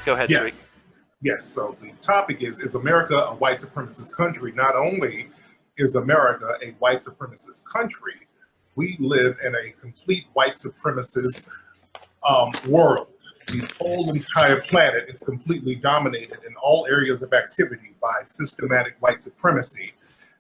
Go ahead, Tariq. Yes. Yes. So the topic is America a white supremacist country? Not only is America a white supremacist country, we live in a complete white supremacist world. The whole entire planet is completely dominated in all areas of activity by systematic white supremacy.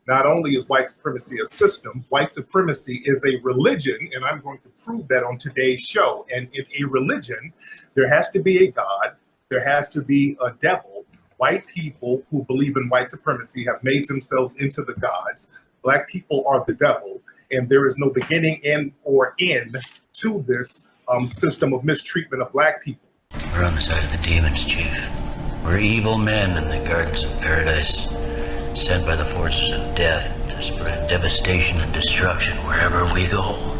Not only is white supremacy a system, white supremacy is a religion, and I'm going to prove that on today's show. And in a religion, there has to be a God, there has to be a devil. White people who believe in white supremacy have made themselves into the gods. Black people are the devil, and there is no beginning and or end to this system of mistreatment of black people. We're on the side of the demons, Chief. We're evil men in the gardens of paradise, sent by the forces of death to spread devastation and destruction wherever we go.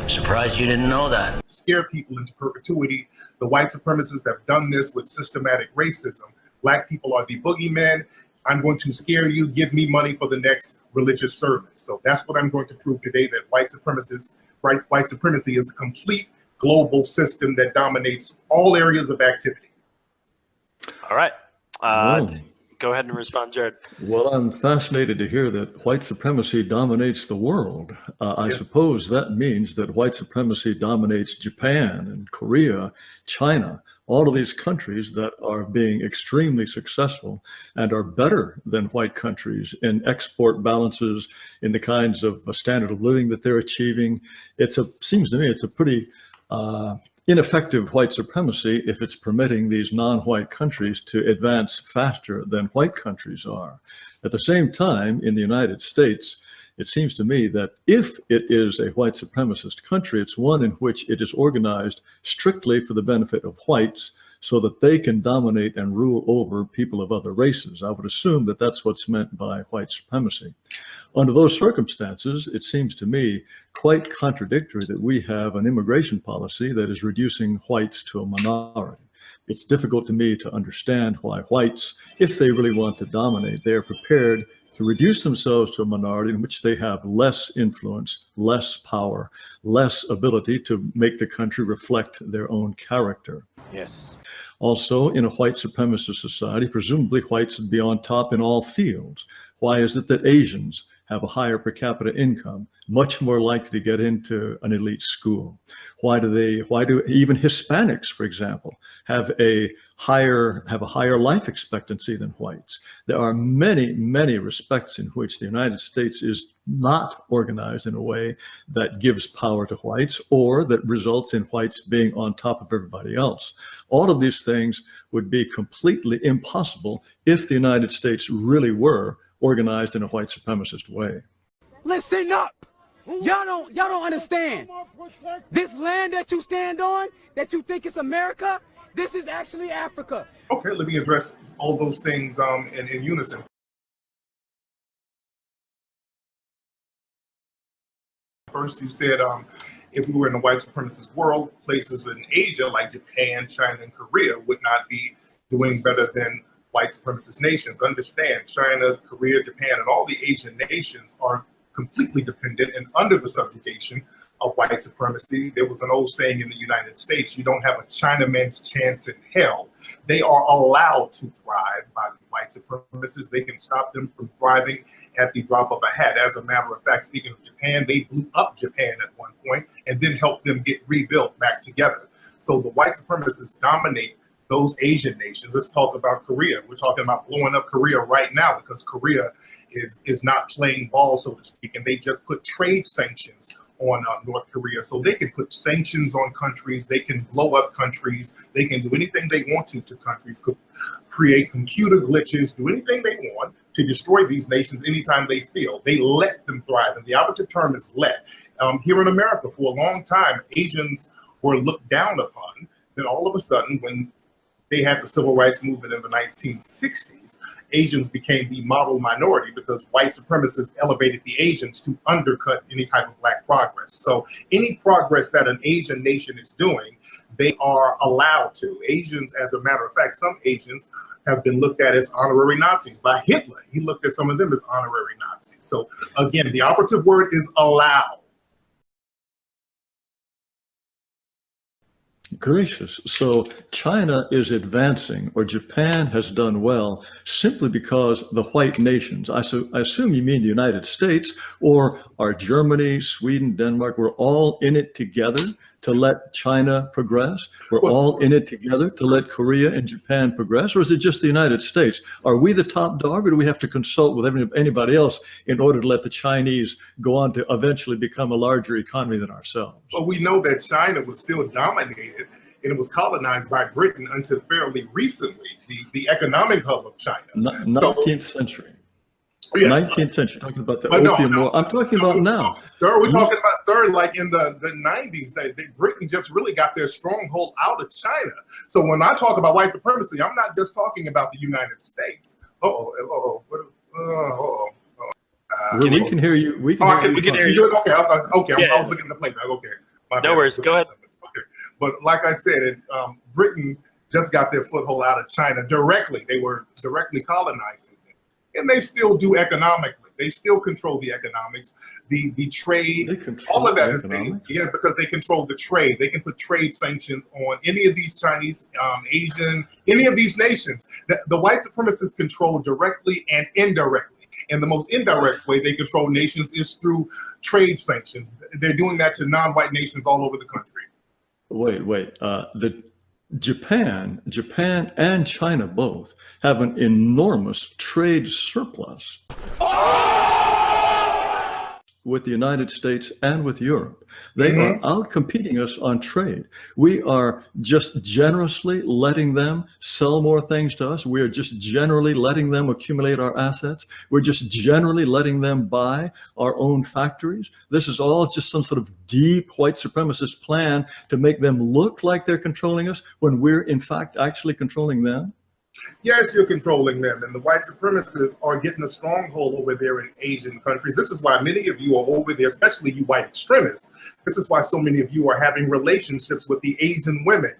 I'm surprised you didn't know that. Scare people into perpetuity. The white supremacists have done this with systematic racism. Black people are the boogeyman. I'm going to scare you. Give me money for the next religious sermon. So that's what I'm going to prove today, that white supremacy is a complete global system that dominates all areas of activity. All right. Go ahead and respond, Jared. Well, I'm fascinated to hear that white supremacy dominates the world. I suppose that means that white supremacy dominates Japan and Korea, China, all of these countries that are being extremely successful and are better than white countries in export balances, in the kinds of standard of living that they're achieving. Seems to me it's a pretty ineffective white supremacy if it's permitting these non-white countries to advance faster than white countries are. At the same time, in the United States, it seems to me that if it is a white supremacist country, it's one in which it is organized strictly for the benefit of whites so that they can dominate and rule over people of other races. I would assume that that's what's meant by white supremacy. Under those circumstances, it seems to me quite contradictory that we have an immigration policy that is reducing whites to a minority. It's difficult to me to understand why whites, if they really want to dominate, they are prepared to reduce themselves to a minority in which they have less influence, less power, less ability to make the country reflect their own character. Yes. Also, in a white supremacist society, presumably whites would be on top in all fields. Why is it that Asians have a higher per capita income, much more likely to get into an elite school? Why do even Hispanics, for example, have a higher life expectancy than whites? There are many, many respects in which the United States is not organized in a way that gives power to whites or that results in whites being on top of everybody else. All of these things would be completely impossible if the United States really were organized in a white supremacist way. Listen up. Y'all don't understand. This land that you stand on, that you think is America, this is actually Africa. Okay, let me address all those things in unison. First, you said if we were in a white supremacist world, places in Asia like Japan, China, and Korea would not be doing better than white supremacist nations. Understand, China, Korea, Japan, and all the Asian nations are completely dependent and under the subjugation of white supremacy. There was an old saying in the United States, you don't have a Chinaman's chance in hell. They are allowed to thrive by the white supremacists. They can stop them from thriving at the drop of a hat. As a matter of fact, speaking of Japan, they blew up Japan at one point and then helped them get rebuilt back together. So the white supremacists dominate those Asian nations. Let's talk about Korea. We're talking about blowing up Korea right now because Korea is not playing ball, so to speak, and they just put trade sanctions on North Korea. So they can put sanctions on countries, they can blow up countries, they can do anything they want to countries, could create computer glitches, do anything they want to destroy these nations anytime they feel. They let them thrive, and the operative term is let. Here in America, for a long time, Asians were looked down upon. Then all of a sudden, when they had the civil rights movement in the 1960s, Asians became the model minority because white supremacists elevated the Asians to undercut any type of black progress. So any progress that an Asian nation is doing, they are allowed to. Asians, as a matter of fact, some Asians have been looked at as honorary Nazis by Hitler. He looked at some of them as honorary Nazis. So again, the operative word is allow. gracious. So China is advancing, or Japan has done well, simply because the white nations, I assume you mean the United States, or are Germany, Sweden, Denmark, we're all in it together to let China progress? We're all in it together to let Korea and Japan progress? Or is it just the United States? Are we the top dog, or do we have to consult with anybody else in order to let the Chinese go on to eventually become a larger economy than ourselves? Well, we know that China was still dominated and it was colonized by Britain until fairly recently, the economic hub of China. 19th century. Yeah. 19th century, talking about the opium war. I'm talking about now. Sir, we're talking about, sir, like in the 90s, Britain just really got their stronghold out of China. So when I talk about white supremacy, I'm not just talking about the United States. We can hear you. We can hear you. Okay. I was looking at the playback. Okay. No worries. Go ahead. Okay. But like I said, Britain just got their foothold out of China directly. They were directly colonizing it. And they still do economically. They still control the economics, the trade, all of that is made, because they control the trade. They can put trade sanctions on any of these Chinese, Asian, any of these nations. The white supremacists control directly and indirectly. And the most indirect way they control nations is through trade sanctions. They're doing that to non-white nations all over the country. Wait. Japan and China both have an enormous trade surplus with the United States and with Europe. They are outcompeting us on trade. We are just generously letting them sell more things to us. We are just generally letting them accumulate our assets. We're just generally letting them buy our own factories. This is all just some sort of deep white supremacist plan to make them look like they're controlling us when we're in fact actually controlling them. Yes, you're controlling them, and the white supremacists are getting a stronghold over there in Asian countries. This is why many of you are over there, especially you white extremists. This is why so many of you are having relationships with the Asian women.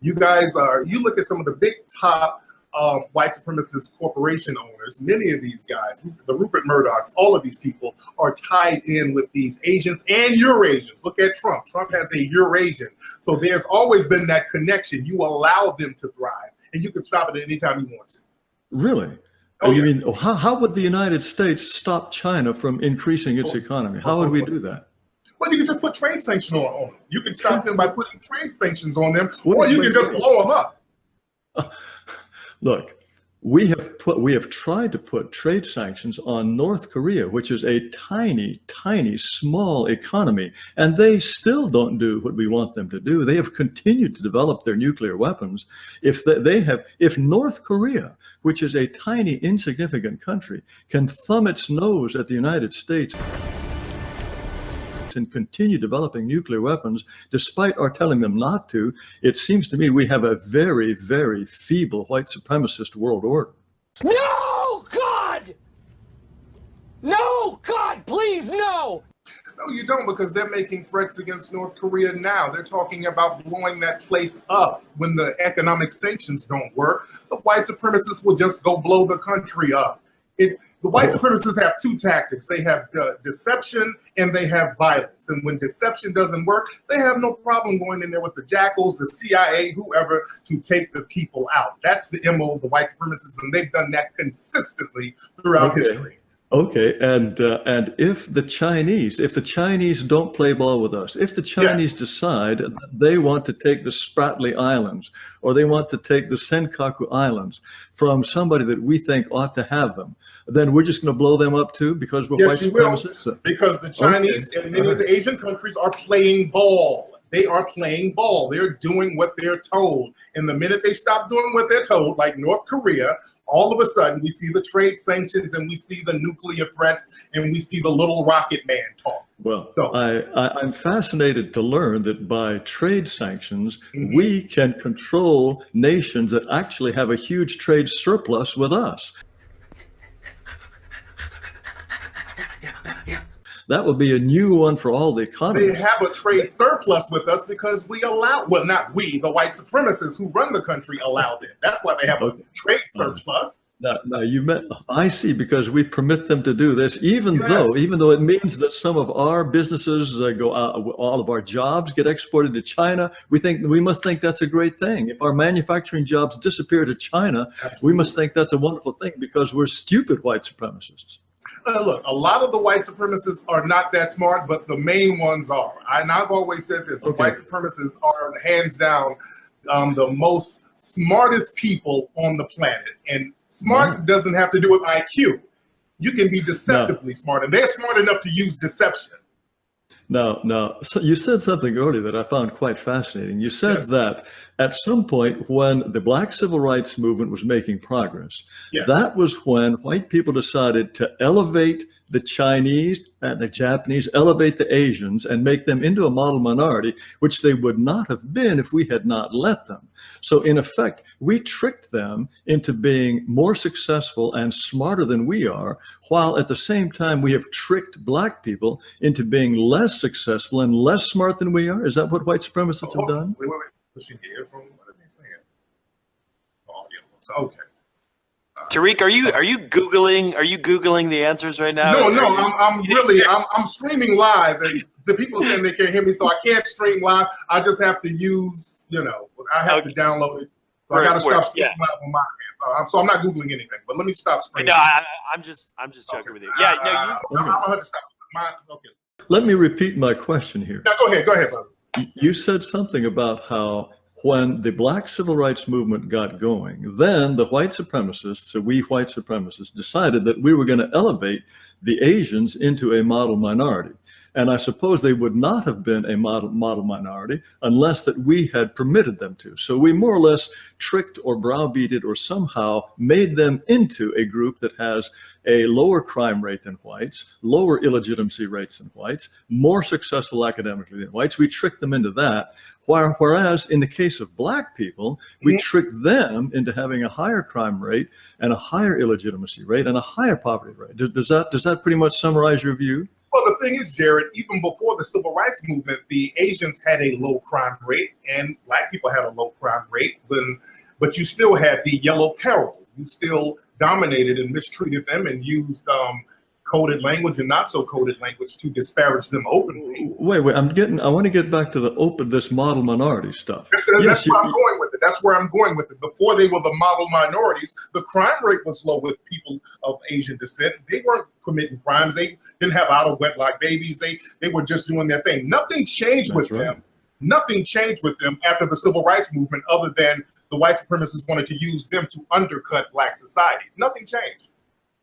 You guys you look at some of the big top white supremacist corporation owners, many of these guys, the Rupert Murdochs, all of these people are tied in with these Asians and Eurasians. Look at Trump. Trump has a Eurasian. So there's always been that connection. You allow them to thrive, and you can stop it at any time you want to. Really? Oh, you mean, how would the United States stop China from increasing its economy? How would we do that? Well, you can just put trade sanctions on them. You can stop them by putting trade sanctions on them, or you can just blow them up. Look, we have tried to put trade sanctions on North Korea, which is a tiny, small economy, and they still don't do what we want them to do. They have continued to develop their nuclear weapons. If North Korea, which is a tiny, insignificant country, can thumb its nose at the United States and continue developing nuclear weapons, despite our telling them not to, it seems to me we have a very, very feeble white supremacist world order. No, God! No, God, please, no! No, you don't, because they're making threats against North Korea now. They're talking about blowing that place up when the economic sanctions don't work. The white supremacists will just go blow the country up. The white supremacists have two tactics. They have deception and they have violence. And when deception doesn't work, they have no problem going in there with the jackals, the CIA, whoever, to take the people out. That's the MO of the white supremacists, and they've done that consistently throughout history. Okay, and if the Chinese don't play ball with us, if the Chinese decide that they want to take the Spratly Islands or they want to take the Senkaku Islands from somebody that we think ought to have them, then we're just going to blow them up too because we're white supremacists? Because the Chinese and many of the Asian countries are playing ball. They are playing ball. They're doing what they're told. And the minute they stop doing what they're told, like North Korea, all of a sudden we see the trade sanctions and we see the nuclear threats and we see the little rocket man talk. Well, so, I'm fascinated to learn that by trade sanctions, we can control nations that actually have a huge trade surplus with us. That would be a new one for all the economies. They have a trade surplus with us because we allow, well, not we, the white supremacists who run the country allowed it. That's why they have a trade surplus. No, you meant, I see, because we permit them to do this, even though it means that some of our businesses go out, all of our jobs get exported to China. We must think that's a great thing. If our manufacturing jobs disappear to China, we must think that's a wonderful thing because we're stupid white supremacists. Look, a lot of the white supremacists are not that smart, but the main ones are. And I've always said this, the white supremacists are hands down the most smartest people on the planet. And smart doesn't have to do with IQ. You can be deceptively smart, and they're smart enough to use deception. Now, so you said something earlier that I found quite fascinating. You said that at some point when the Black Civil Rights Movement was making progress, that was when white people decided to elevate the Chinese and the Japanese, elevate the Asians, and make them into a model minority, which they would not have been if we had not let them. So in effect, we tricked them into being more successful and smarter than we are, while at the same time we have tricked Black people into being less successful and less smart than we are. Is that what white supremacists have done? Wait. What are they saying? Oh, yeah. Okay. Tariq, are you googling the answers right now? No, I'm streaming live, and the people are saying they can't hear me, so I can't stream live. I just have to use, I have to download it. So I got to stop streaming live on my end. So I'm not googling anything, but let me stop streaming. No, I'm just joking with you. Yeah, no, I'm gonna have to stop. Okay. Let me repeat my question here. No, go ahead, brother. You said something about how when the Black Civil Rights Movement got going, then the white supremacists, so we white supremacists, decided that we were going to elevate the Asians into a model minority. And I suppose they would not have been a model minority unless that we had permitted them to. So we more or less tricked or browbeated or somehow made them into a group that has a lower crime rate than whites, lower illegitimacy rates than whites, more successful academically than whites. We tricked them into that. Whereas in the case of Black people, we tricked them into having a higher crime rate and a higher illegitimacy rate and a higher poverty rate. Does that pretty much summarize your view? Well, the thing is, Jared, even before the Civil Rights Movement, the Asians had a low crime rate and Black people had a low crime rate, but you still had the yellow peril. You still dominated and mistreated them and used coded language and not so coded language to disparage them openly. Wait, I want to get back to this model minority stuff. That's where I'm going with it. That's where I'm going with it. Before they were the model minorities, the crime rate was low with people of Asian descent. They weren't committing crimes. They didn't have out of wedlock babies. They were just doing their thing. Nothing changed with them. Nothing changed with them after the Civil Rights Movement other than the white supremacists wanted to use them to undercut Black society. Nothing changed.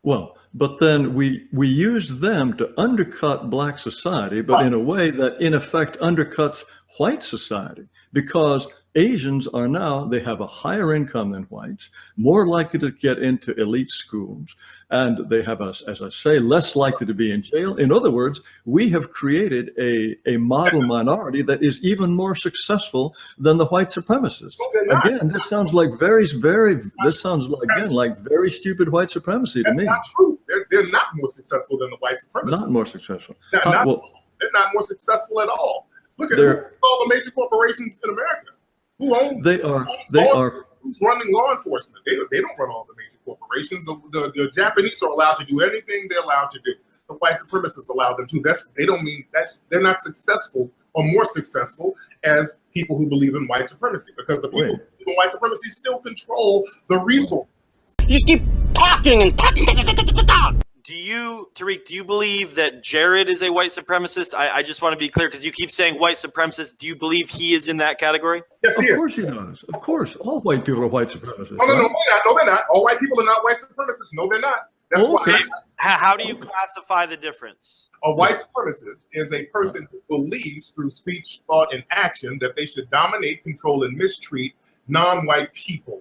Well, but then we used them to undercut Black society, but in a way that in effect undercuts white society, because Asians are now, they have a higher income than whites, more likely to get into elite schools, and they have, as I say, less likely to be in jail. In other words, we have created a model minority that is even more successful than the white supremacists. Again, this sounds like very stupid white supremacy to me. That's not true. They're not more successful than the white supremacists. Not more successful. They're not more successful at all. Look at all the major corporations in America. Who owns? They are. Who's running law enforcement? They don't run all the major corporations. The Japanese are allowed to do anything they're allowed to do. The white supremacists allow them to. They're not successful or more successful as people who believe in white supremacy, because the people who believe in white supremacy still control the resources. You just keep talking and talking. Tariq, do you believe that Jared is a white supremacist? I just want to be clear because you keep saying white supremacist. Do you believe he is in that category? Yes, he is. Of course he does. Of course. All white people are white supremacists. No, they're not. All white people are not white supremacists. No, they're not. That's why. How do you classify the difference? A white supremacist is a person who believes through speech, thought, and action that they should dominate, control, and mistreat non-white people.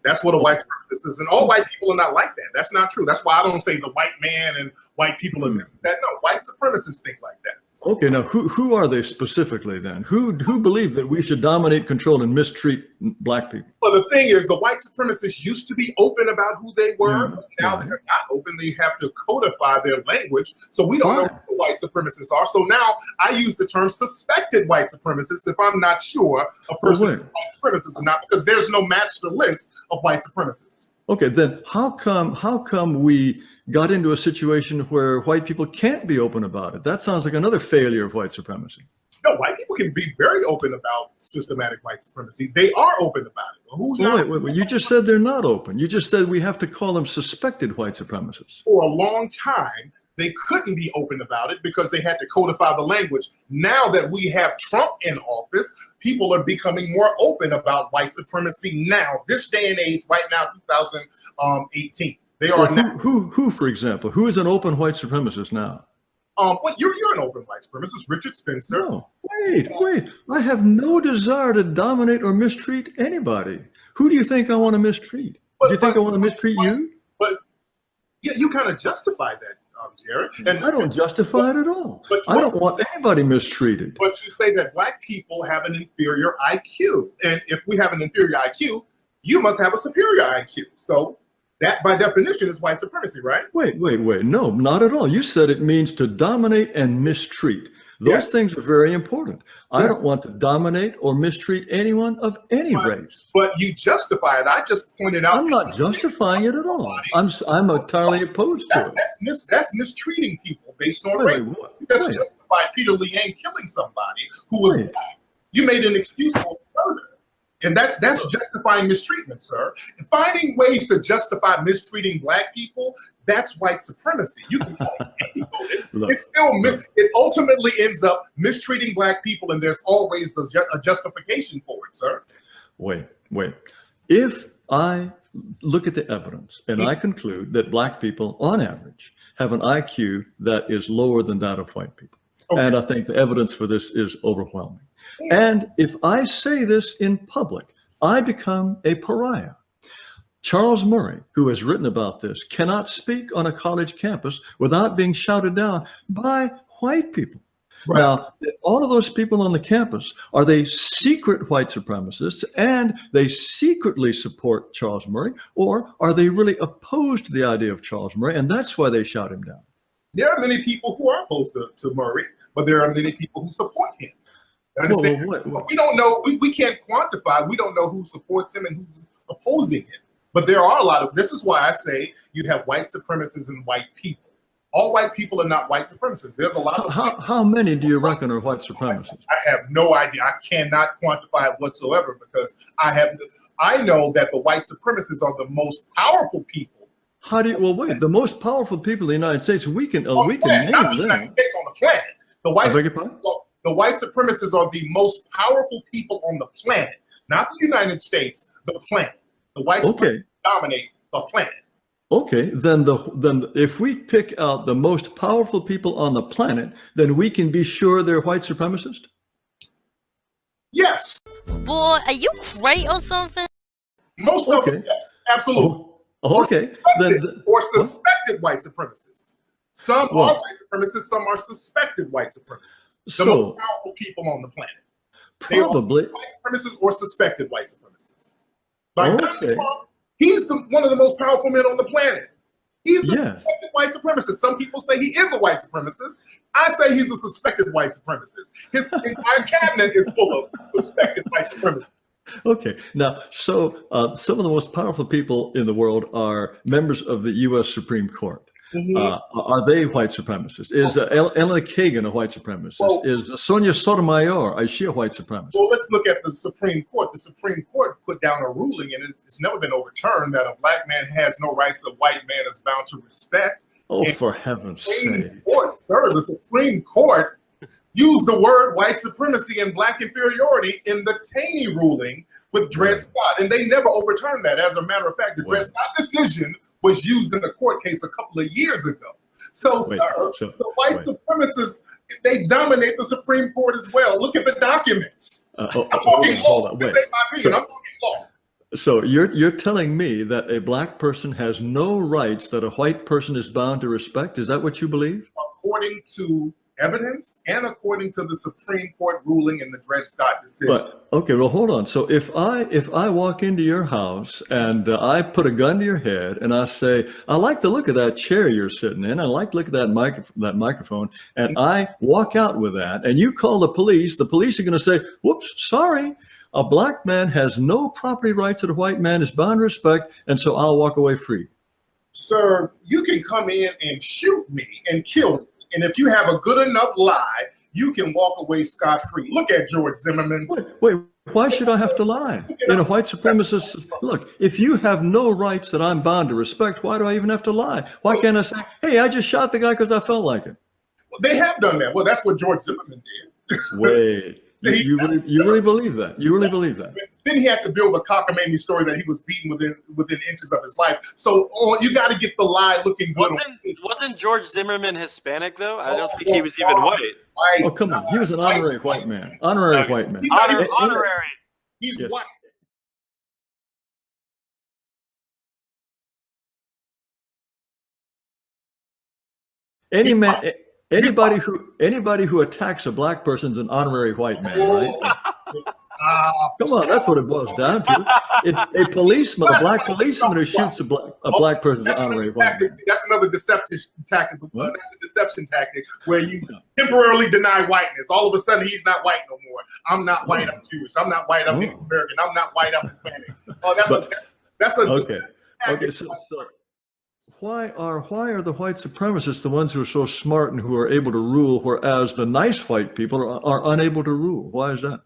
That's what a white supremacist is. And all white people are not like that. That's not true. That's why I don't say the white man and white people are that. No, white supremacists think like that. Okay, now who are they specifically then? Who believe that we should dominate, control, and mistreat black people? Well, the thing is, the white supremacists used to be open about who they were, Yeah, but now right. they're not open. They have to codify their language, so we don't know Fine. who the white supremacists are. So now I use the term suspected white supremacists if I'm not sure a person is a white supremacist or not, because there's no master list of white supremacists. Okay, then how come we got into a situation where white people can't be open about it? That sounds like another failure of white supremacy. No, white people can be very open about systematic white supremacy. They are open about it. Well, who's not? Wait, you just said they're not open. You just said we have to call them suspected white supremacists. For a long time, they couldn't be open about it because they had to codify the language. Now that we have Trump in office, people are becoming more open about white supremacy now, this day and age, right now, 2018. They are now. Who, for example, who is an open white supremacist now? Well, you're an open white supremacist, Richard Spencer. No, wait. I have no desire to dominate or mistreat anybody. Who do you think I want to mistreat? Do you think I want to mistreat you? But yeah, you kind of justified that, Jared. And I don't justify it at all. I don't want anybody mistreated. But you say that black people have an inferior IQ. And if we have an inferior IQ, you must have a superior IQ. So that, by definition, is white supremacy, right? Wait. No, not at all. You said it means to dominate and mistreat. Those things are very important. I don't want to dominate or mistreat anyone of any race. But you justify it. I just pointed out. I'm not justifying it at all. I'm entirely opposed to it. That's mistreating people based on race. You just justified Peter Liang killing somebody who was black. You made an excuse for murder. And that's justifying mistreatment, sir. Finding ways to justify mistreating black people, that's white supremacy. You can call it it ultimately ends up mistreating black people, and there's always a justification for it, sir. Wait. If I look at the evidence and I conclude that black people, on average, have an IQ that is lower than that of white people, and I think the evidence for this is overwhelming. And if I say this in public, I become a pariah. Charles Murray, who has written about this, cannot speak on a college campus without being shouted down by white people. Right. Now, all of those people on the campus, are they secret white supremacists and they secretly support Charles Murray, or are they really opposed to the idea of Charles Murray, and that's why they shout him down? There are many people who are opposed to Murray, but there are many people who support him. We don't know. We can't quantify. We don't know who supports him and who's opposing him. But there are a lot of. This is why I say you have white supremacists and white people. All white people are not white supremacists. There's a lot of. How many do you reckon are white supremacists? I have no idea. I cannot quantify it whatsoever because I know that the white supremacists are the most powerful people. How do you? Well, wait. The most powerful people in the United States. We can name not the United States, on the planet. The white supremacists are the most powerful people on the planet, not the United States. The planet. The white supremacists dominate the planet. Okay, then if we pick out the most powerful people on the planet, then we can be sure they're white supremacists? Yes. Boy, are you crazy or something? Most of them, yes, absolutely. Or suspected white supremacists. Some are white supremacists, some are suspected white supremacists. The most powerful people on the planet. Probably. They are white supremacists or suspected white supremacists. Like Donald Trump, he's one of the most powerful men on the planet. He's a suspected white supremacist. Some people say he is a white supremacist. I say he's a suspected white supremacist. His entire cabinet is full of suspected white supremacists. Okay. Now, so some of the most powerful people in the world are members of the U.S. Supreme Court. Mm-hmm. Are they white supremacists? Is Ellen Kagan a white supremacist? Is Sonia Sotomayor, is she a white supremacist? Well, let's look at the Supreme Court. The Supreme Court put down a ruling, and it's never been overturned, that a black man has no rights a white man is bound to respect. Oh, and for heaven's sake. The Supreme Court used the word white supremacy and black inferiority in the Taney ruling with Dred Scott, and they never overturned that. As a matter of fact, the Dred Scott decision was used in a court case a couple of years ago. So, the white supremacists, they dominate the Supreme Court as well. Look at the documents. I'm talking law. This ain't my opinion. I'm talking law. So you're telling me that a black person has no rights that a white person is bound to respect? Is that what you believe? According to evidence and according to the Supreme Court ruling in the Dred Scott decision. But okay, well, hold on. So if I walk into your house and I put a gun to your head and I say, I like the look of that chair you're sitting in, I like the look of that microphone, and I walk out with that, and you call the police are going to say, whoops, sorry, a black man has no property rights that a white man is bound to respect, and so I'll walk away free. Sir, you can come in and shoot me and kill me. And if you have a good enough lie, you can walk away scot-free. Look at George Zimmerman. Wait, why should I have to lie? In a white supremacist, look, if you have no rights that I'm bound to respect, why do I even have to lie? Why can't I say, hey, I just shot the guy because I felt like it? Well, they have done that. Well, that's what George Zimmerman did. Wait. You really believe that? You really believe that? Then he had to build a cockamamie story that he was beaten within inches of his life. So you got to get the lie looking good. Wasn't George Zimmerman Hispanic though? I don't think he was even white. Oh, come on. He was an honorary white man. Honorary white man. He's not even Honorary. He's Yes. white. Anybody who attacks a black person's an honorary white man, right? Come on, that's what it boils down to. A policeman, a black policeman who shoots a black person is an honorary white man. That's another deception tactic. That's a deception tactic where you temporarily deny whiteness. All of a sudden, he's not white no more. I'm not white. I'm Jewish. I'm not white. I'm Native American. I'm not white. I'm Hispanic. Oh, that's a okay. Okay, so why are the white supremacists the ones who are so smart and who are able to rule, whereas the nice white people are unable to rule? Why is that?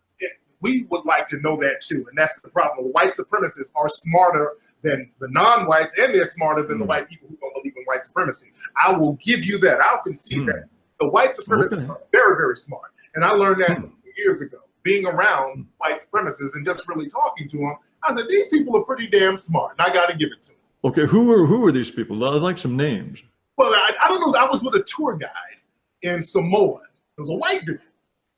We would like to know that too, and that's the problem. The white supremacists are smarter than the non-whites, and they're smarter than the white people who don't believe in white supremacy. I will give you that. I'll concede that. The white supremacists are very, very smart, and I learned that years ago, being around white supremacists and just really talking to them. I said, these people are pretty damn smart, and I got to give it to them. Okay, who are these people? I'd like some names. Well, I don't know. I was with a tour guide in Samoa. It was a white dude.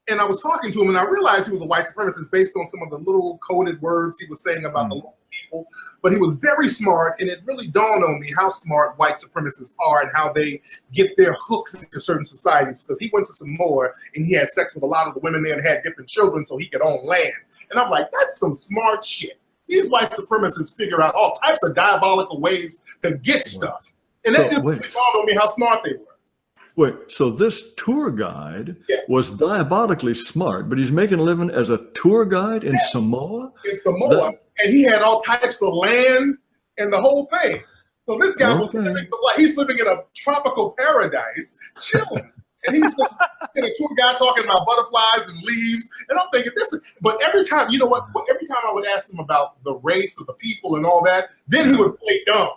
And I was talking to him, and I realized he was a white supremacist based on some of the little coded words he was saying about the local people. But he was very smart, and it really dawned on me how smart white supremacists are and how they get their hooks into certain societies. Because he went to Samoa, and he had sex with a lot of the women there and had different children so he could own land. And I'm like, that's some smart shit. These white supremacists figure out all types of diabolical ways to get stuff. And that just really dawned on me how smart they were. Wait, so this tour guide was diabolically smart, but he's making a living as a tour guide in Samoa? In Samoa, and he had all types of land and the whole thing. So this guy was living the life. He's living in a tropical paradise, chilling. And he's just a tour guide talking about butterflies and leaves. And I'm thinking, but every time, you know what? Every time I would ask him about the race of the people and all that, then he would play dumb.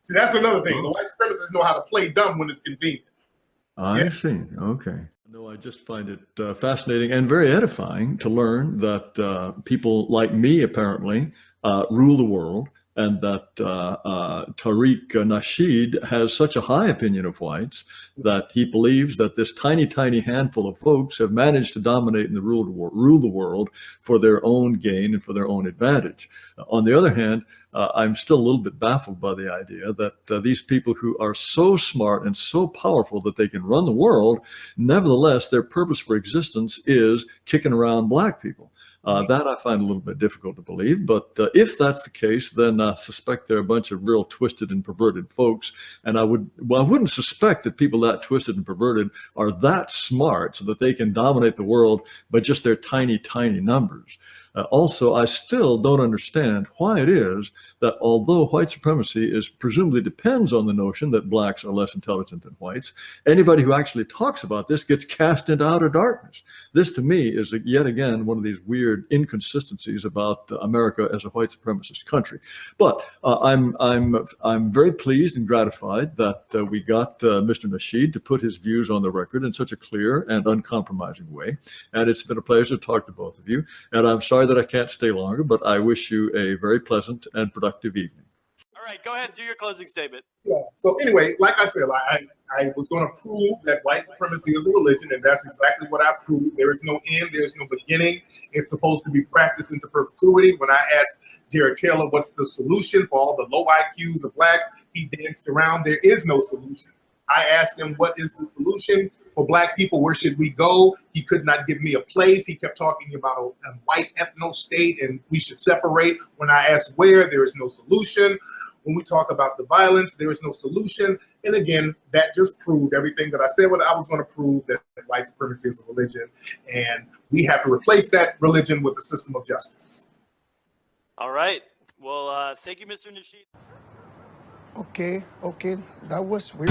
See, that's another thing. The white supremacists know how to play dumb when it's convenient. I see. Okay. No, I just find it fascinating and very edifying to learn that people like me apparently rule the world, and that Tariq Nasheed has such a high opinion of whites that he believes that this tiny, tiny handful of folks have managed to dominate and rule the world for their own gain and for their own advantage. On the other hand, I'm still a little bit baffled by the idea that these people who are so smart and so powerful that they can run the world, nevertheless, their purpose for existence is kicking around black people. That I find a little bit difficult to believe, but if that's the case, then I suspect they're a bunch of real twisted and perverted folks. And I wouldn't suspect that people that twisted and perverted are that smart so that they can dominate the world by just their tiny, tiny numbers. Also, I still don't understand why it is that although white supremacy presumably depends on the notion that blacks are less intelligent than whites, anybody who actually talks about this gets cast into outer darkness. This to me is yet again one of these weird inconsistencies about America as a white supremacist country. But I'm very pleased and gratified that we got Mr. Nasheed to put his views on the record in such a clear and uncompromising way. And it's been a pleasure to talk to both of you. And I'm sorry that I can't stay longer, but I wish you a very pleasant and productive evening. All right, go ahead and do your closing statement. Yeah. So anyway, like I said, I was going to prove that white supremacy is a religion, and that's exactly what I proved. There is no end. There is no beginning. It's supposed to be practiced into perpetuity. When I asked Jared Taylor what's the solution for all the low IQs of blacks, he danced around. There is no solution. I asked him what is the solution for Black people, where should we go? He could not give me a place. He kept talking about a white ethno state and we should separate. When I asked where, there is no solution. When we talk about the violence, there is no solution. And again, that just proved everything that I said what I was going to prove, that white supremacy is a religion. And we have to replace that religion with a system of justice. All right. Well, thank you, Mr. Nasheed. Okay, that was weird.